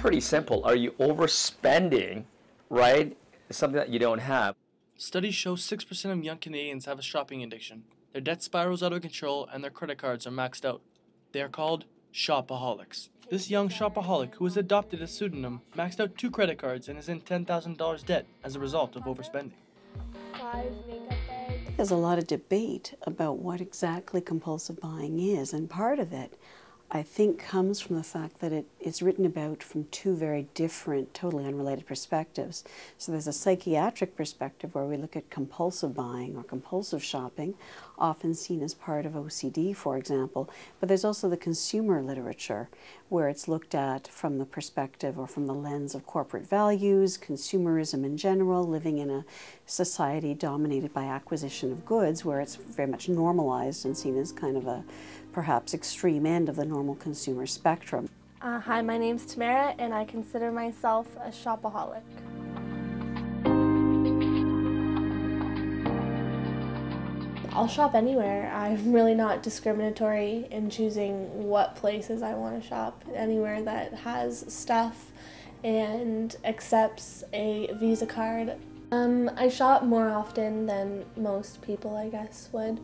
pretty simple. Are you overspending, right? Something that you don't have. Studies show 6% of young Canadians have a shopping addiction. Their debt spirals out of control and their credit cards are maxed out. They are called shopaholics. This young shopaholic, who has adopted a pseudonym, maxed out 2 credit cards and is in $10,000 debt as a result of overspending. 5 makeup bags. There's a lot of debate about what exactly compulsive buying is, and part of it, I think, comes from the fact that it's written about from 2 very different, totally unrelated perspectives. So there's a psychiatric perspective where we look at compulsive buying or compulsive shopping, often seen as part of OCD, for example. But there's also the consumer literature, where it's looked at from the perspective or from the lens of corporate values, consumerism in general, living in a society dominated by acquisition of goods, where it's very much normalized and seen as kind of a perhaps extreme end of the normal consumer spectrum. Hi, my name's Tamara, and I consider myself a shopaholic. I'll shop anywhere. I'm really not discriminatory in choosing what places I want to shop. Anywhere that has stuff and accepts a Visa card. I shop more often than most people, I guess, would.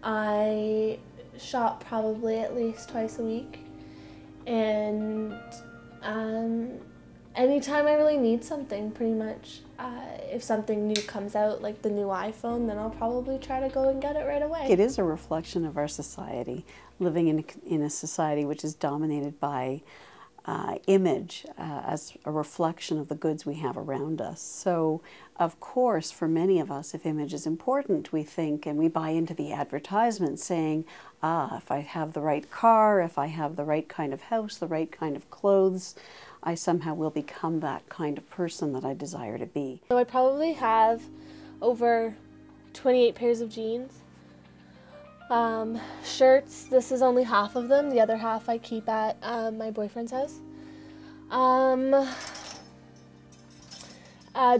I shop probably at least twice a week, and anytime I really need something, pretty much. If something new comes out, like the new iPhone, then I'll probably try to go and get it right away. It is a reflection of our society, living in a society which is dominated by image as a reflection of the goods we have around us. So, of course, for many of us, if image is important, we think and we buy into the advertisement saying, if I have the right car, if I have the right kind of house, the right kind of clothes, I somehow will become that kind of person that I desire to be. So I probably have over 28 pairs of jeans. Shirts, this is only half of them. The other half I keep at my boyfriend's house.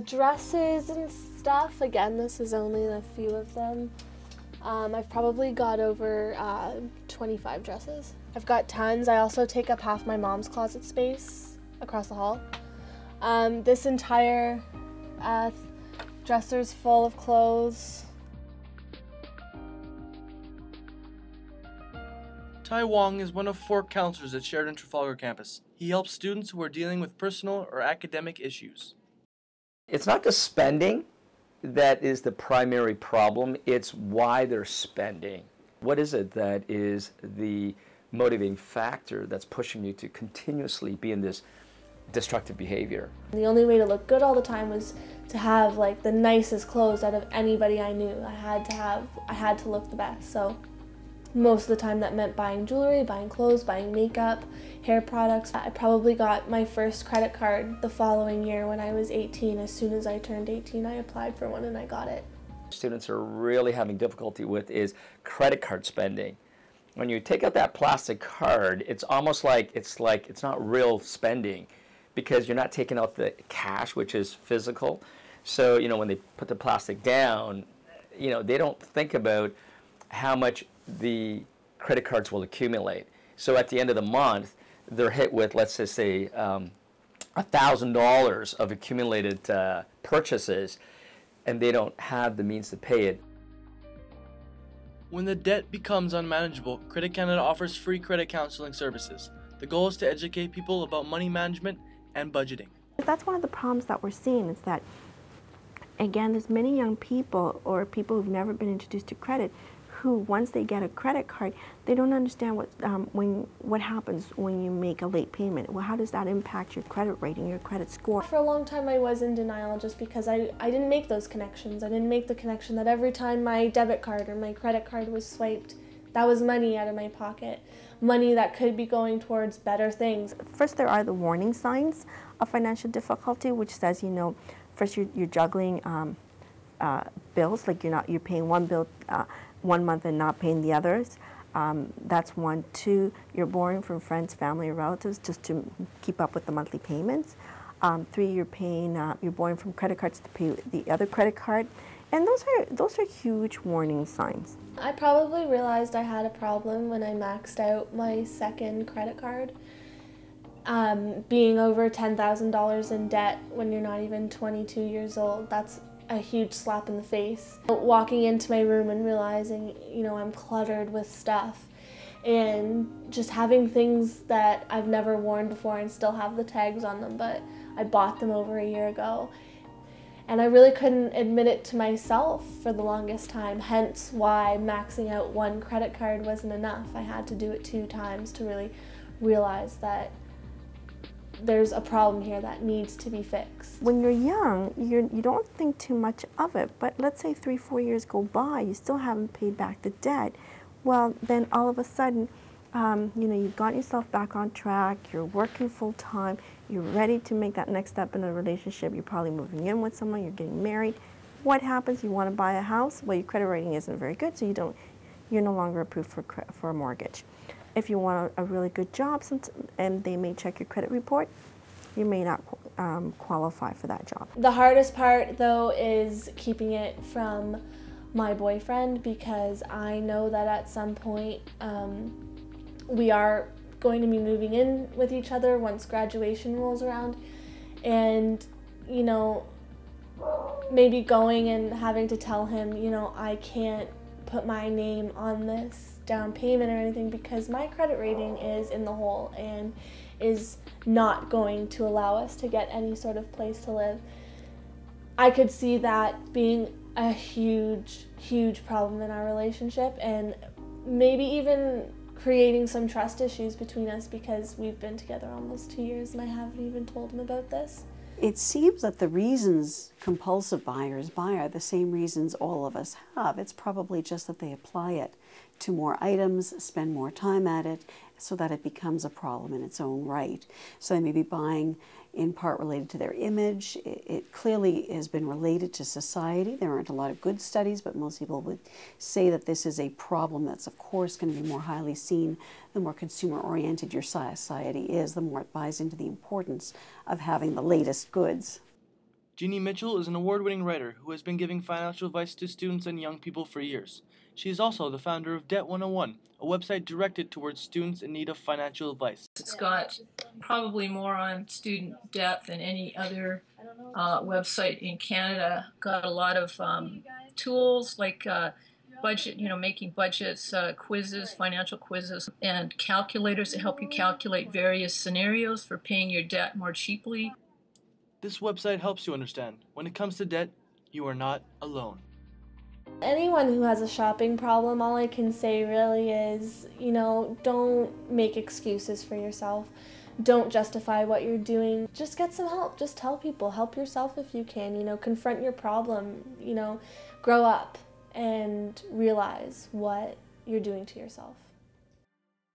Dresses and stuff, again, this is only a few of them. I've probably got over 25 dresses. I've got tons. I also take up half my mom's closet space across the hall. This entire dresser's full of clothes. Tai Wong is one of 4 counselors at Sheridan Trafalgar campus. He helps students who are dealing with personal or academic issues. It's not the spending that is the primary problem, it's why they're spending. What is it that is the motivating factor that's pushing you to continuously be in this destructive behavior? The only way to look good all the time was to have like the nicest clothes out of anybody I knew. I had to look the best. So most of the time that meant buying jewelry, buying clothes, buying makeup, hair products. I probably got my first credit card the following year when I was 18. As soon as I turned 18, I applied for one and I got it. Students are really having difficulty with is credit card spending. When you take out that plastic card, it's almost like it's not real spending because you're not taking out the cash, which is physical. So, you know, when they put the plastic down, you know, they don't think about how much the credit cards will accumulate. So at the end of the month, they're hit with, let's just say, $1,000 of accumulated purchases, and they don't have the means to pay it. When the debt becomes unmanageable, Credit Canada offers free credit counseling services. The goal is to educate people about money management and budgeting. That's one of the problems that we're seeing is that, again, there's many young people or people who've never been introduced to credit who, once they get a credit card, they don't understand what happens when you make a late payment. Well, how does that impact your credit rating, your credit score? For a long time I was in denial just because I didn't make those connections. I didn't make the connection that every time my debit card or my credit card was swiped, that was money out of my pocket. Money that could be going towards better things. First, there are the warning signs of financial difficulty, which says, you know, first you're juggling bills, like you're paying one bill one month and not paying the others. That's 1. 2, you're borrowing from friends, family, or relatives just to keep up with the monthly payments. 3, you're borrowing from credit cards to pay the other credit card. And those are huge warning signs. I probably realized I had a problem when I maxed out my second credit card. Being over $10,000 in debt when you're not even 22 years old, that's a huge slap in the face. Walking into my room and realizing, you know, I'm cluttered with stuff, and just having things that I've never worn before and still have the tags on them, but I bought them over a year ago. And I really couldn't admit it to myself for the longest time, hence why maxing out one credit card wasn't enough. I had to do it 2 times to really realize that there's a problem here that needs to be fixed. When you're young, you don't think too much of it, but let's say 3-4 years go by, you still haven't paid back the debt. Well, then all of a sudden, you know, you've got yourself back on track, you're working full time, you're ready to make that next step in a relationship, you're probably moving in with someone, you're getting married. What happens? You want to buy a house? Well, your credit rating isn't very good, so you're no longer approved for a mortgage. If you want a really good job, and they may check your credit report, you may not qualify for that job. The hardest part, though, is keeping it from my boyfriend, because I know that at some point we are going to be moving in with each other once graduation rolls around, and, you know, maybe going and having to tell him, you know, I can't put my name on this down payment or anything because my credit rating is in the hole and is not going to allow us to get any sort of place to live. I could see that being a huge, huge problem in our relationship, and maybe even creating some trust issues between us because we've been together almost 2 years and I haven't even told him about this. It seems that the reasons compulsive buyers buy are the same reasons all of us have. It's probably just that they apply it to more items, spend more time at it, so that it becomes a problem in its own right. So they may be buying in part related to their image. It clearly has been related to society. There aren't a lot of good studies, but most people would say that this is a problem that's, of course, going to be more highly seen. The more consumer-oriented your society is, the more it buys into the importance of having the latest goods. Jeannie Mitchell is an award-winning writer who has been giving financial advice to students and young people for years. She is also the founder of Debt 101, a website directed towards students in need of financial advice. It's got probably more on student debt than any other website in Canada. Got a lot of tools like budget, making budgets, quizzes, financial quizzes, and calculators to help you calculate various scenarios for paying your debt more cheaply. This website helps you understand, when it comes to debt, you are not alone. Anyone who has a shopping problem, all I can say really is, don't make excuses for yourself. Don't justify what you're doing. Just get some help. Just tell people. Help yourself if you can. Confront your problem. Grow up and realize what you're doing to yourself.